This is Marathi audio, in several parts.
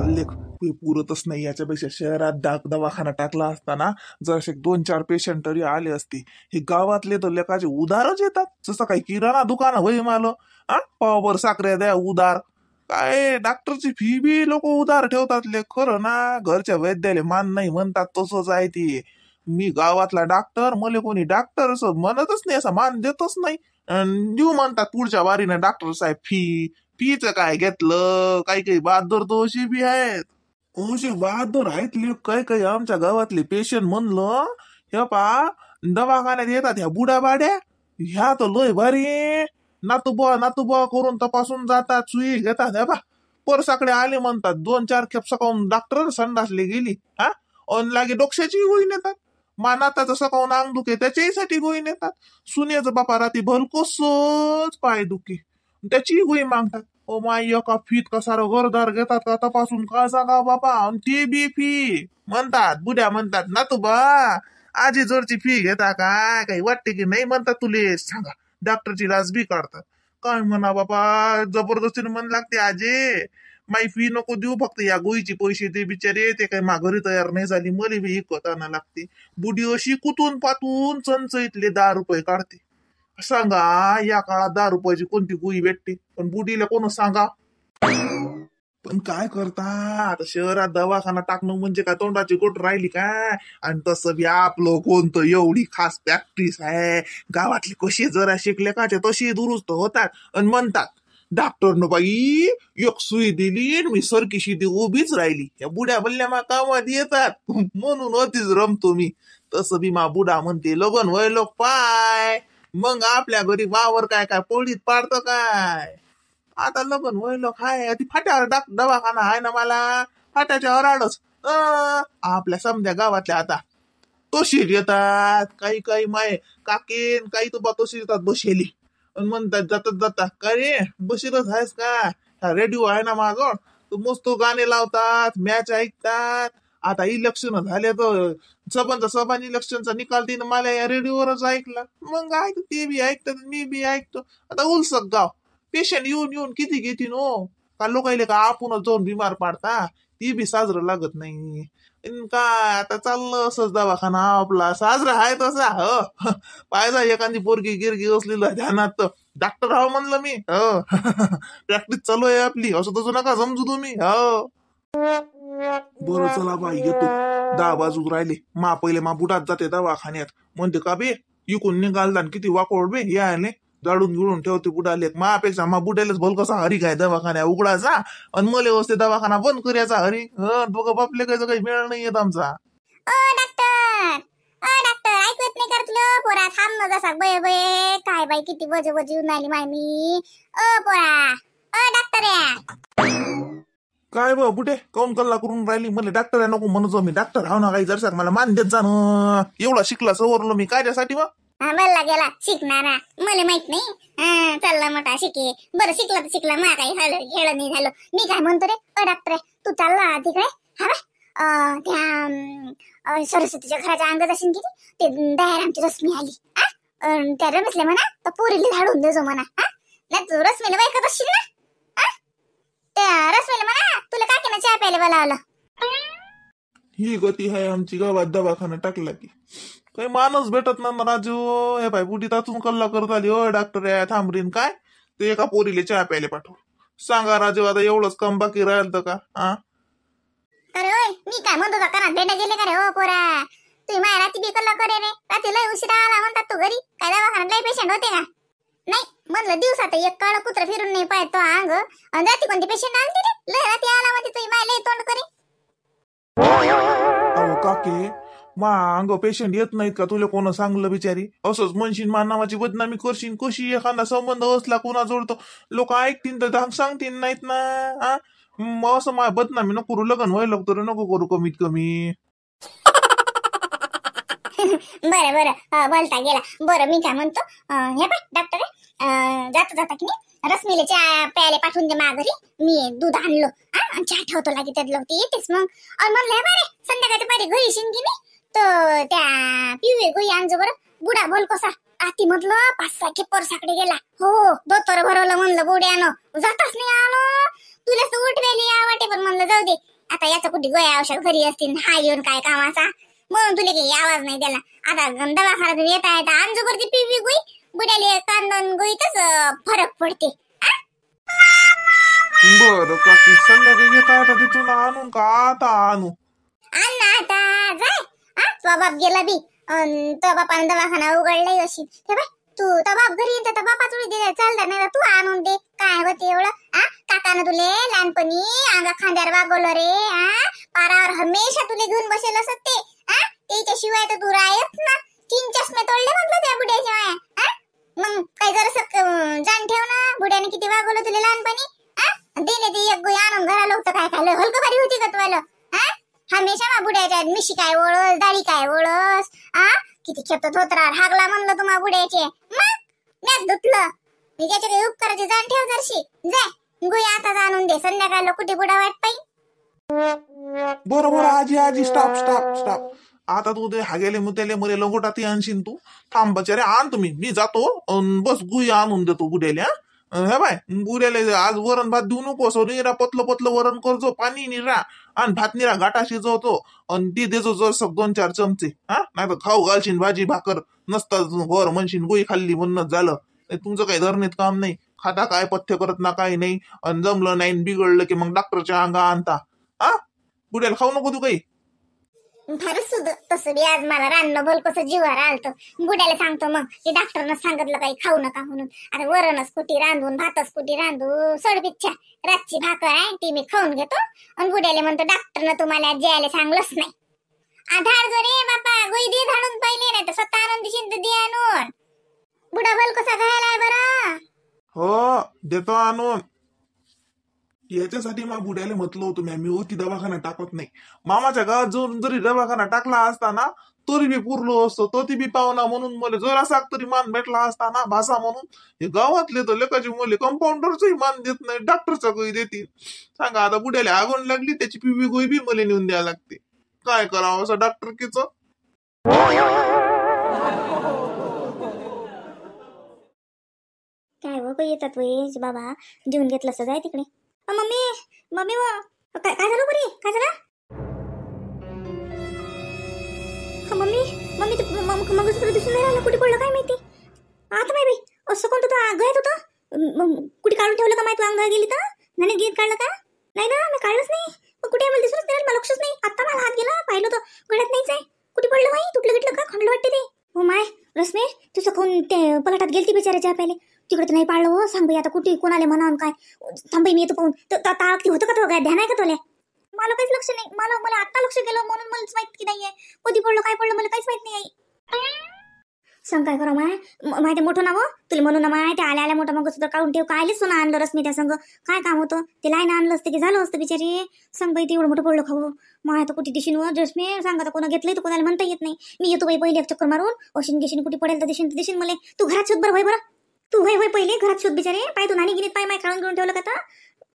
चालले पुरतच नाही. याच्यापेक्षा शहरात दवाखाना टाकला असताना जर 2-4 पेशंट तरी आले असते. हे गावातले तर लेकाचे उधारच येतात. जसं काही किराणा दुकान होई माल. पावभर साखऱ्या द्या उधार. काय डॉक्टरची फी बी लोक उधार ठेवतात. खरं ना, घरच्या वैद्याला मान नाही म्हणतात तसंच आहे ते. मी गावातला डॉक्टर, मला कोणी डॉक्टर असं म्हणतच नाही, असा मान देतच नाही. देऊ म्हणतात पुढच्या वारीनं डॉक्टर साहेब फीच काय घेतलं. काही काही बहादूर तो अशी बी आहेत. अशी बहादूर आहेत काही काही आमच्या गावातले पेशंट. म्हणलं हे दवाखान्यात येतात ह्या बुडाबाड्या, ह्या तर लय भारी नातूबा करून तपासून जातात. सुई घेतात. हे परसाकडे आले म्हणतात. 2-4 खेप सकाळून डॉक्टर संडासले गेली. लागे डोक्याची गोळी नेतात. नाताचं सकाळून अंग दुखे त्याच्यासाठी गोळी नेतात. सुनेचं बापा राती भलकोसच पाय दुखे त्याची गोळी मागतात. ओ माय, एका फीत कसा घरदार घेतात का तपासून का सांगा बापा. ते बी फी म्हणतात. बुड्या म्हणतात नातूबा आजी जोरची फी घेता काय, काही वाटते की नाही म्हणतात. तुले सांगा डॉक्टरची लाज बी काढतात. काय म्हणा बापा, जबरदस्तीने मन लागते. आजे माई फी नको देऊ, फक्त या गोळीची पैसे ते बिचारे. ते काही घरी तयार नाही झाली, मले बी विकत आणा लागते. बुडी अशी कुतून पातून चंचईतले 10 रुपये काढते. सांगा या काळात 10 रुपयाची कोणती गोळी भेटते. पण बुडीला कोण सांगा. पण काय करता आता, शहरात दवाखाना टाकणं म्हणजे काय तोंडाची गोट राहिली काय. आणि तसं बी आपलं कोणतं एवढी खास प्रॅक्टिस आहे. गावातले कसे जरा शिकले का तशी दुरुस्त होतात. आणि म्हणतात डॉक्टरनं बाई एक सुई दिली मी सरकीशी ती उभीच राहिली. या बुड्या बल्ल्या मा कामात येतात म्हणून अतिच रमतो मी. तसं बी मा बुडा म्हणते लगन वय लोक पाय, मग आपल्या घरी वावर काय काय पोळीत पाडतं काय. आता लगन वय लोक हाय, ती फाट्यावर दवाखाना आहे ना मला, फाट्याच्या अराडच. आपल्या समध्या गावातल्या आता तोशीर येतात. काही काही माय काकीन काही तुबा तोशीर येतात बसेली. आणि म्हणतात जातात का रे बशीरच आहेस का. रेडिओ आहे ना माझं, तो मस्त गाणे लावतात, मॅच ऐकतात. आता इलेक्शन झाले तर सभान इलेक्शनचा निकाल तिनं मला या रेडिओवरच ऐकला. मग ऐकतो, ते बी ऐकतात मी बी ऐकतो. आता उलसक गाव पेशंट येऊन किती घेतील हो. का लोकायले का आपणच जाऊन बिमार पाडता, ती बी साजरं लागत नाही. काय आता चाललं असंच दवाखाना आपला साजरा आहे तसा. पाहिजे एखादी पोरगी गिरगी असलेला ध्यानात डॉक्टर हाव म्हणलं मी. प्रॅक्टिस चालू आहे आपली, असं तसं नका समजू तुम्ही. बरं चला बाई येतो. 10 वाजून राहिले. पहिले बुडात जाते दवाखान्यात. म्हणते का बे इकून निघालता किती वाकोड बे यायले जाडून गिळून ठेवते बुडाले. मापेक्षा बुडायलाच भल कसा हरी काय दवाखान्या उघडायचा आणि मले वस्ते दवाखाना बंद करायचा. हरी दोघं बापले काही मेळ नाही येत आमचा. डॉक्टर ऐकत नाही कर तुला पोरा. थांब न जसा बये बये काय बाई किती बजे येऊन आली माय मी. पोरा डॉक्टर काय बुटे काऊन कल्ला करून राहिली. मला डॉक्टर नको म्हणतो मी. डॉक्टर हाव ना काही जरसाक मला मान देत जा ना. एवढा शिकला सवरलो मी काय त्यासाठी मग. बोलला गेला शिकणारा मला माहित नाही. चालला मोठा शिके. बरं शिकला तर शिकला, मला काही खेळ नाही झालं. मी काय म्हणतो रे डॉक्टर तू चालला तिकडे त्या सरस्वतीच्या घराच्या अंगात असेल किती ते दयार आमची रश्मी आली. त्या रमेशला म्हणा तर पोरीला झाडून देजो म्हणा. नाही तू रश्मीला बायकत असशील ना. त्या रश्मीला म्हणा तुला काकीना चहा प्यायला बोलावलं. ही गती आहे आमची गावात दवाखाना टाकला की काही माणूस भेटत ना राजू. हे बाई बुडी तातून कल्ला करत आली. डॉक्टर आहे थांबरीन काय ते एका पोरीले चहा प्यायला पाठव. सांगा राजू आता एवढंच कम बाकी राहिलं तर का. अरे होय मी काय म्हणतो कानात भेटा गेले का रे हो पोरा. तुम्ही माझ्या रात्री बी कल्ला करे रे. रात्री लय उशिरा आला म्हणतात तू घरी. काय दवाखान्यात लय पेशंट होते का. नाही म्हणलं दिवसात एक काळ कुत्र फिरून नाही पाहत तो अंग. आणि रात्री कोणते पेशंट आलते रे. लय रात्री आला म्हणजे तुम्ही माझ्या लय तोंड करे. अहो काके अंग पेशंट येत नाहीत का तुला कोण सांगलं बिचारी. असंच म्हणशील मा नावाची बदनामी करशील. कशी एखादा संबंध असला कोणा जोडतो लोक ऐकतील तर सांगतील नाहीत ना. असं मा बदनामी नको करू. लगन व्हायला तर नको करू कमीत कमी. बरं बोलता गेला. बरं मी काय म्हणतो हे बाय डॉक्टर जाता की नाही रश्मीला चहा प्यायला पाठवून दे मा घरी. मी दूध आणलो आणि चहा ठेवतो लागे त्यात ती येतेच मग. आणि म्हणलं हे बारे संध्याकाळच्या पारी घरी शिंगी नाही तर त्या पिवे गोई आणजो बरं. बुडा बोल कसा आती म्हटलं 5-6 खेपर साकडे गेला. हो दोतर भरवलं म्हणलं बुड्यानं जाताच नाही आलो. तुला तर उठवेली या वाटे पण म्हणलं जाऊ दे आता याचं कुठे गोळ्या औषध घरी असतील, हा येऊन काय कामाचा, म्हणून तुला काही आवाज नाही दिला. आता दवाखान्यातून येता येता आणजो करते पिवी गोळी, बुड्याले कांदन गोळीतच फरक पडते. बरं काकी, संध्याकाळी येता येता तिथून आणून का आता आणू? आण ना आता, जाय. तो बाप गेला बी, तो बापाने दवाखाना उघडलाय अशी. हे बाय, तू तो बाप घरी येते तर बापा तुला दे चालणार नाही, तू आणून दे. काय होते एवढं? काकानं तुले लहानपणी अंगा खांद्यावर वागवलं रे. पारावर हमेशा तुले घेऊन बसेल असत ते. त्याच्याशिवाय तर तू रायच ना. 3 चष्मे तोडले म्हटलं त्या बुड्याच्या माया. मग काय जरासं जाण ठेव ना, बुड्याने किती वागवलं तुला लहानपणी. दिले ते एक गोळी आणून घराला होतं, काय खाल्लं हलकं भारी होती का तुम्हाला? हमेशा ना बुड्याच्या मिशी काय ओळस, दाढी काय ओळस. किती खेपत धोत्रावर हागला म्हणलं तुम्हा बुड्याचे. मग मॅच धुतलं मी, त्याच्या काही उपकाराची जाण ठेव जरशी. जाय गोळी आता आणून दे, संध्याकाळला कुठे बुडा वाट पाहिजे. बरोबर आजी आजी, स्टॉप स्टॉप स्टॉप. आता तू ते हागेले मुतेले मरे लंगोटात आणशील तू. थांब बचारे, आण तुम्ही, मी जातो बस गुई आणून देतो बुड्याले. हे बाय, बुड्याले आज वरण भात देऊ नको, निरा पतलं पतलं वरण करजो, पाणी निरा आणि भात निरा गाठा शिजवतो आणि ती देजो जर 2-4 चमचे. नाही तर खाऊ घालशील भाजी भाकर, नसतं वर म्हणशील गोळी खाल्ली म्हणूनच झालं. तुमचं काही धरणीत काम नाही, खाता काय पथ्य करत ना काही नाही. आणि जमलं नाही बिघडलं की मग डॉक्टरच्या अंगा आणता. बुड्याला खाऊ नको तू काही. फारच सुद्धा तसं बी आज मला रान्न बोल कसं जीवावर आलतं. बुड्याला सांगतो मग की डॉक्टरनं सांगितलं काही खाऊ नका म्हणून. आता वरणच कुठी रांधून, भातच कुठी रांधू, सडपिच्छा रातची भाकर आहे ती मी खाऊन घेतो. आणि बुड्याला म्हणतो डॉक्टरनं तुम्हाला जेवायला सांगलंच नाही. आधार जो रे बापा, गोळी दे धाडून पहिले, नाही तर स्वतः आणून दिशील तर दे आणून. बुडा बोल कसा घायलाय बरं. हो देतो आणून. याच्यासाठी मग बुड्याला म्हटलं होतं मी होती दवाखाना टाकत नाही. मामाच्या गावात जाऊन जरी दवाखाना टाकला असताना तरी बी पुरलो असतो, तोती बी पाहुणा म्हणून मला जरासा तरी मान भेटला असताना भाषा म्हणून. हे गावातले तर लेकाची मुले कंपाऊंडरचाही मान देत नाही, डॉक्टरचा गोळी देतील. सांगा आता बुड्याला आगोन लागली, त्याची पिवी गोळी बी मला नेऊन द्यायला लागते. काय करावं असं डॉक्टरकीच. काय हो येतात वयच बाबा, जेवून घेतलं असं जाय तिकडे. मम्मी मम्मी काय झालं बरी, काय झालं? मम्मी मम्मी मंगळसूत्र दिसून नाही राहिलं, कुठे पडलं काय माहिती. आता नाही बाई, असं कोणतं तू गळ्यात होतं, कुठे काढून ठेवलं का माहिती? अंगावर गेली तर नाही गीत काढलं का? नाही ना, मी काढलंच नाही. कुठे मला दिसूनच नाही, मला लक्षच नाही. आता मला हात गेला, पाहिलं तर गळ्यात नाहीच आहे. कुठे पडलं बाई? तुटलं गिटलं का? खंडलं वाटते ते. हो माय रश्मी, तुझं कोण ते पलाटात गेलती बिचाराच्या पहिले, तिकडे तर नाही पाळलं. हो सांग बाई, आता कुठे कोणाला म्हणा काय. थांब मी येतो पाहून. ताकती होतं का तो, काय ध्यान आहे का तुला? मला काहीच लक्ष नाही. मला आता लक्ष गेलं म्हणून मलाच माहित की नाहीये कधी पडलं काय पडलं, मला काहीच माहित नाही. सांग काय करा माय, माहिती मोठं ना. तुला म्हणून ना माय, ते आल्या मोठं मंगळसूत्र काढून ठेव. कायले सोनं आणलं रश्मी त्या संग, काय काम होतं ते? लाईन आणलं असतं की झालं असतं बिचारी. सांग बाई, ते एवढं मोठं पडलं खाऊ माय, तर कुठे दिशीन व रश्मी? सांग आता कोणा घेतलंय तर कोणाला म्हणता येत नाही. मी येतो बाई पहिले एक चक्कर मारून, ओशीन घेशीन कुठे पडेल तर दिशीन मला. तू घरात शोध बरं, बरं तू होय पहिले घरात शोध बिचारे. पाय तू नाणी गिनीत पाय माय काढून घेऊन ठेवलं का? आता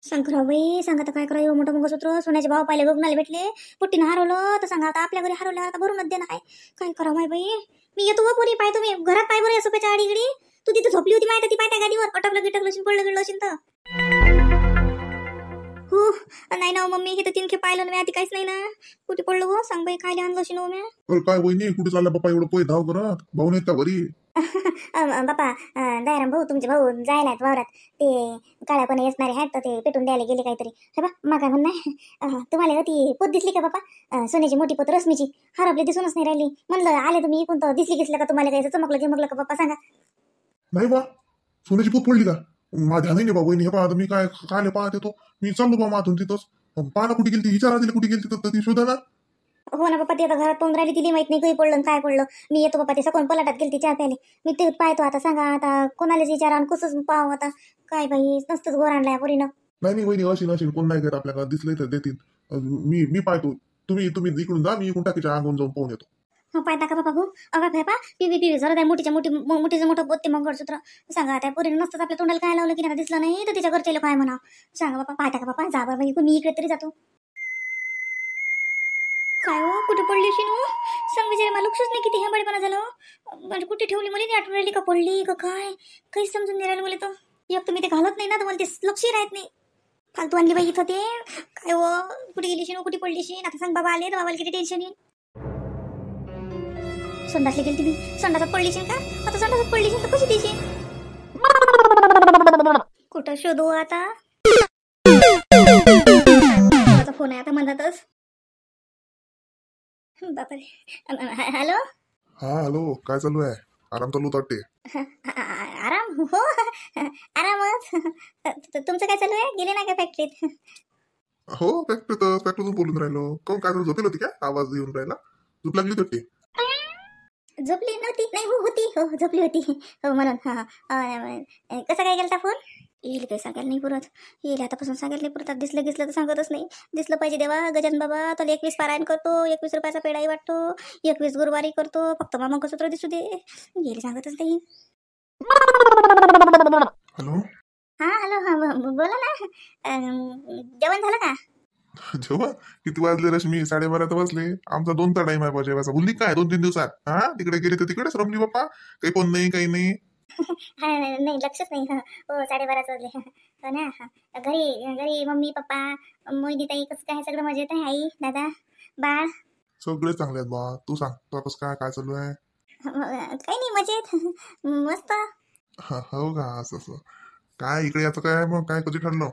सांग बाई, सांग आता काय करा. एवढं मोठं मंगळसूत्र सोन्याचे भाव पाहिले, बघणाला भेटले, पुट्टीनं हरवलं तर सांगा आता आपल्या घरी हरवलं, आता भरूनच दे ना. काय करा माय बाई, मी येतो पोरी. पाय तुम्ही घरात पाय बरं सोप्याच्या आडीगडी. तू तिथे झोपली होती माहिती, ती पाय त्या गाडीवर अटकलं गिटकलं पडलं गिडलं असेल तर. हो नाही ना मम्मी, हे तर 3 खेप पाहिलं ना, आधी काहीच नाही ना. कुठे पडलं हो? सांग बाई, काय आणलं असेल मी. काय वहिनी, कुठे चालला बापा एवढं पोय धाव करत? भाऊ नाही का घरी? बापा दायराम भाऊ, तुमचे भाऊ जायला आहेत वावरात. ते काळ्यापणे येसणारे आहेत तर ते पेटून द्यायला गेले काहीतरी. हे बा मग काय म्हणणं, तुम्हाला ती पोत दिसली का बापा? सोन्याची मोठी पोत रश्मीची हरपली, दिसूनच नाही राहिली. म्हणलं आले तुम्ही इकून तर दिसली का तुम्हाला? काही चमकलं गिमकलं का बापा? सांगा. नाही बा, सोन्याची पोत पडली का? माझ्या नाही बा वहिनी. हे पहा मी काय काले पाहत येतो, मी चाललो बा माथून तिथंच. पाहा कुठे गेली, विचारा तिला कुठे गेली तर ती शोधा ना. हो ना बाप्पा, ते आता घरात पाहून राहिली, तिला माहित नाही काही पडलं काय पडलं. मी येतो बाप्पा, ते सकाळून पलाटात गेली ती चहा प्याले. मी ते पाहतो आता. सांगा आता कोणालाच विचारा आणि कसंच पाहू आता. काय बाई नसतंच गोर आणलाय पोरीनं. नाही वहिनी, अशी कोण नाही घेत आपल्याला, दिसले तर देतील. मी पाहतो, तुम्ही इकडून जा, मी इकडून टाकीच्या अंगून जाऊन पाहून येतो. हो पाहता का बापा भाऊ? अगा पा पिवी जरा मोठीचं मोठं बोलते मंगळसूत्र. सांगा त्या पोरीनं नसतंच आपल्या तोंडाला काय लावलं की नाही दिसलं नाही तर तिच्या घरचे काय म्हणा. सांगा बापा, पाहता का बापा? जा बरं, मी इकडे तरी जातो. काय हो, कुठे पडली अशी नो? सांग विचार, मला लक्षच नाही किती हेंबाडीपणा झालं. म्हणजे कुठे ठेवली मुली, आठवण राहिली का पडली का काय? काही समजून नाही राहिलं मला. तर एक तर मी ते घालत नाही ना, तर मला ते लक्षही राहत नाही. फालतू आणली बाई इथं ते काय हो, कुठे गेलीशी कुठे पडलीशी आता सांग बाबा आले तर बाबाला किती टेन्शन येईल. संडासला गेली तुम्ही संडासात पडलीशी का आता संडासात पडलीशी तर कशी दिशी कुठं शोधू आता फोन आहे आता म्हणतातच. बापरे हॅलो हा हॅलो, काय चालू आहे? आराम चालू वाटते. आराम हो आरामच. तुमचं काय चालू आहे गेले ना का फॅक्टरीत? हो फॅक्टरीतून बोलून राहिलो. कोण काय झोपेल होती काय? आवाज येऊन राहिला. झोप लागली वाटते. झोपली नव्हती नाही हो होती हो झोपली होती हो म्हणून कसा काय गेलता फोन? येईल काही सांगायला नाही पुरत येईल आतापासून सांगायला नाही पुरत. दिसलं तर सांगतच नाही. दिसलं पाहिजे देवा गजानन बाबा त्याला 21 पारायण करतो 21 रुपयाचा पेढाही वाटतो 21 गुरुवारी करतो फक्त मामा कसं दिसू दे येईल सांगतच नाही. हॅलो हा हॅलो हा बोला ना. जेवण झालं का? जेव्हा किती वाजले रश्मी? 12:30 तर वाजले. आमचा 2चा टाइम आहे जेवायचा. बोलली काय 2-3 दिवसात? हा तिकडे गेली तर तिकडेच रमली बाप्पा. काही कोण नाही काही नाही. नाही लक्षच नाही. हो 12:30 वाजले हो ना. घरी घरी मम्मी पप्पा मोहिनी ताई कसं काय सगळं मजेत आहे? आई दादा बाळ सगळे चांगले आहेत बा. तू सांग तुला कसं काय चालू आहे? काही नाही मजेत मस्त. हो का? असं काय इकडे याचं काय मग? काय कधी ठरलं?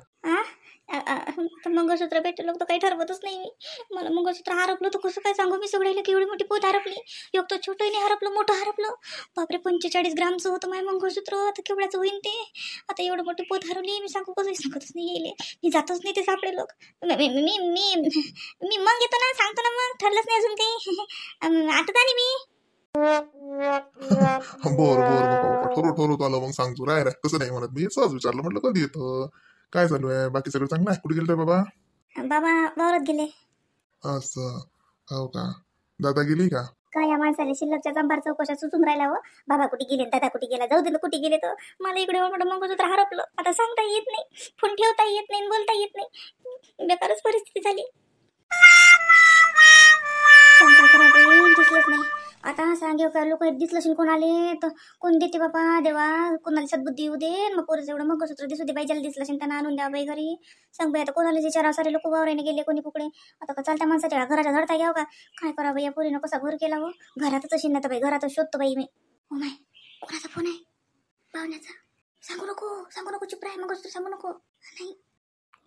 तर मंगळसूत्र भेटलं तर काही ठरवतच नाही मी. मला मंगळसूत्र हरपलं तर कसं काय सांगू मी सगळ्याला की एवढी मोठी पोत हरपली. एक तर छोटं नाही हरपलं मोठं हरपलं. बापरे 45 ग्रामचं होतं माझं मंगळसूत्र. आता केवढ्याचं होईन ते? आता एवढं मोठी पोत हरवली मी सांगू कसं सांगतच नाही येईल. मी जातच नाही ते सापडे लोक. मी मी मी मी मग येतो ना सांगतो ना मग ठरलंच नाही अजून काही. आठवत आली मी. बरं ठरवतो आलं मग सांगतो. राय कसं नाही म्हणत मी. सहज विचारलं म्हटलं कधी येतं काय चालू आहे बाकी सगळं चांगलं आहे. कुठे गेलं बाबा? बाबा वावरात गेले. असं हो का? दादा गेली का? काय या माणसाला शिल्लकच्या जंभार चौकशा सुचून राहिला हो. बाबा कुठे गेले दादा कुठे गेला जाऊ दे कुठे गेले तर मला इकडे मोठं मंगळसूत्र हरपलं. आता सांगता येत नाही फोन ठेवता येत नाही बोलता येत नाही. बेकारच परिस्थिती झाली. दिसलंच नाही. आता सांगेव का लोक दिसलं कोण आले तर कोण देते बाबा देवा कोणाला सद्बुद्धी येऊ दे. मग पोरच एवढं मंगळसूत्र दिसू दे बाई दिसलं त्यांना आणून द्या बाई घरी. सांग बाई आता कोणाला विचारा सारे लोक वावराने गेले कोणी कुकडे. आता का चालत्या माणसाच्या घराच्या धडता घ्यावं का? काय करा बाई या पोरीनं कसा घर केला हो. घरातच अशी ना तर बाई घरातच शोधतो बाई मी. हो माय कोणाचा फोन आहे? पाहुण्याचा. सांगू नको चुप राह मंगळसूत्र सांगू नको. नाही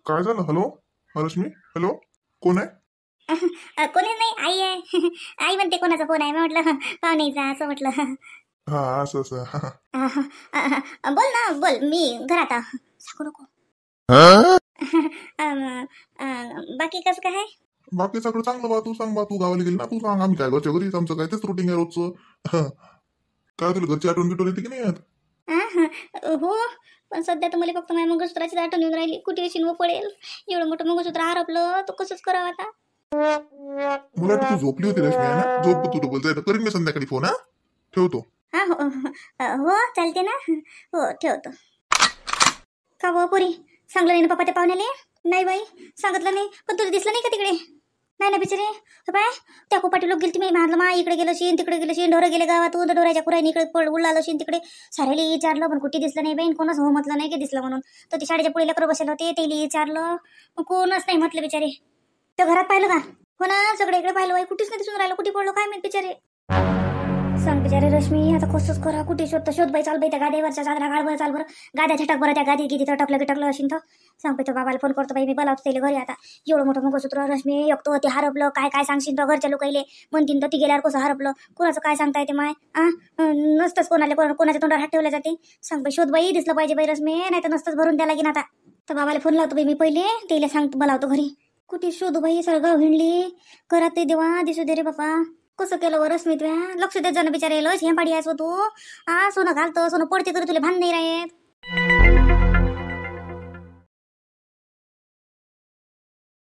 काय झालं? हॅलो रश्मी हॅलो कोण आहे? कोणी नाही आई आहे. आई म्हणते कोणाचा फोन आहे म्हटलं पाहुण्याचा असं म्हटलं. हा असं बोल ना बोल मी घरात सांगू नको. बाकी कसं काय? बाकी सगळं चांगलं बा. तू सांग बा. तू गावाला गेली ना तू सांग. आम्ही काय घरच्या घरीच आमचं काय तेच रुटीन आहे रोजचं. काय तुला घरची आठवण गिटवण येते की नाही येत? हो पण सध्या तर मला फक्त माझ्या मंगळसूत्राची आठवण येऊन राहिली. कुठे अशी व पडेल एवढं मोठं मंगळसूत्र हरपलं तर कसंच करावं आता. मला वाटतं तू झोपली होती रश्मी आहे ना. झोप तू बोलतोय करीन मी संध्याकाळी फोन. हा ठेवतो. हा हो चालते ना. हो ठेवतो. का हो पुरी सांगलं नाही ना पप्पा त्या पाहुण्याले? नाही बाई सांगितलं नाही. पण तुला दिसलं नाही का तिकडे? नाही ना बिचारे बाय त्या कोपाटी लोक गेली मी म्हटलं मा इकडे गेलो शीन तिकडे गेलो शीन ढोरं गेले गावातून ढोराच्या कुराईने इकडे उडला शीन तिकडे साऱ्याला विचारलं पण कुठे दिसलं नाही बाई. कोणच हो म्हटलं नाही की दिसलं म्हणून. तर ते शाळेच्या पुढे लेकरं बसले होते ते विचारलं कोणच नाही म्हटलं बिचारे. त्या घरात पाहिलं का? हो ना सगळे इकडे पाहिलं बाई कुठेच नाही दिसून राहिलं. कुठे पडलो काय माहित बिचारे. सांग बिचारे रश्मी आता कसंच करा कुठे शोध बाई चाल बाई त्या गादीवरच्या चादरा काढ बरं चाल बरं. गाद्या झटक बरं त्या गादी किती टकलं गिटकलं असेल तर सांग बाई तो बाबाला फोन करतो बाई मी बोलावतो त्याला घरी. आता एवढं मोठं मंगळसूत्र रश्मी एकतो ते हरपलं काय सांगशील तो घरच्या लोकाईले म्हणतील तर ती गेल्यावर कसं हरपलं कुणाचं काय सांगता येते माय. नसतंच कोणाच्या तोंडावर हात ठेवल्या जाते. सांग बाई शोध बाई दिसलं पाहिजे बाई रश्मी नाही तर नसतंच भरून द्या लागेल. आता तर बाबाला फोन लावतो बाई मी पहिले त्याला सांगतो बोलावतो घरी. कुठे शोधू बाई सगळं हिंडली घरात ते देवा दिसू दे रे बापा. कसं केलं व रश्मी तुया लक्ष देत जाणं बिचारे लस हे पाडी आहेस तू. सोनं घालतं सोनं पडते तरी तुला भान नाही राहत.